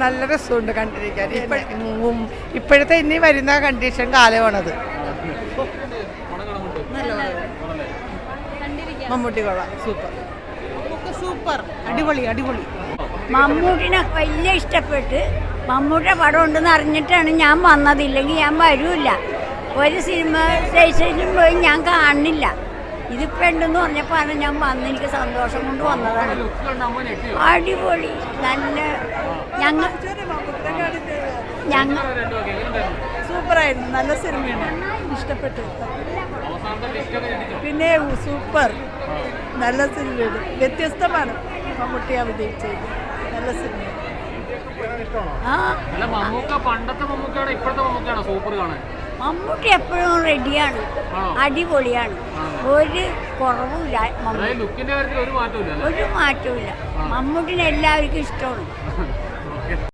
നല്ല രസമുണ്ട് കണ്ടിരിക്കാൻ. ഇപ്പോഴത്തെ ഇനി വരുന്ന കണ്ടീഷൻ കാലമാണത്. മമ്മൂട്ടി കൊള്ളാം, സൂപ്പർ സൂപ്പർ, അടിപൊളി അടിപൊളി. മമ്മൂട്ടിനെ വലിയ ഇഷ്ടപ്പെട്ട് മമ്മൂട്ടിയുടെ പടം ഉണ്ടെന്ന് അറിഞ്ഞിട്ടാണ് ഞാൻ വന്നതില്ലെങ്കിൽ ഞാൻ വരൂല്ല. ഒരു സിനിമ സ്റ്റേഷനിലും പോയി ഞാൻ കാണില്ല. ഇതിപ്പോൾ ഉണ്ടെന്ന് പറഞ്ഞപ്പോൾ ഞാൻ വന്ന് എനിക്ക് സന്തോഷം കൊണ്ട് വന്നതാണ്. അടിപൊളി, നല്ല ഞങ്ങൾ സൂപ്പറായിരുന്നു, നല്ല സിനിമയാണ്, ഇഷ്ടപ്പെട്ടു. പിന്നെ സൂപ്പർ, നല്ല സിനിമയാണ്, വ്യത്യസ്തമാണ്. മമ്മൂട്ടി അഭിനയിച്ചത് നല്ല സിനിമ. മമ്മൂട്ടി എപ്പോഴും റെഡിയാണ്, അടിപൊളിയാണ്, ഒരു കുറവുമില്ല. ഒരു മാറ്റവും ഇല്ല. മമ്മൂട്ടിനെ എല്ലാവർക്കും ഇഷ്ടമാണ്.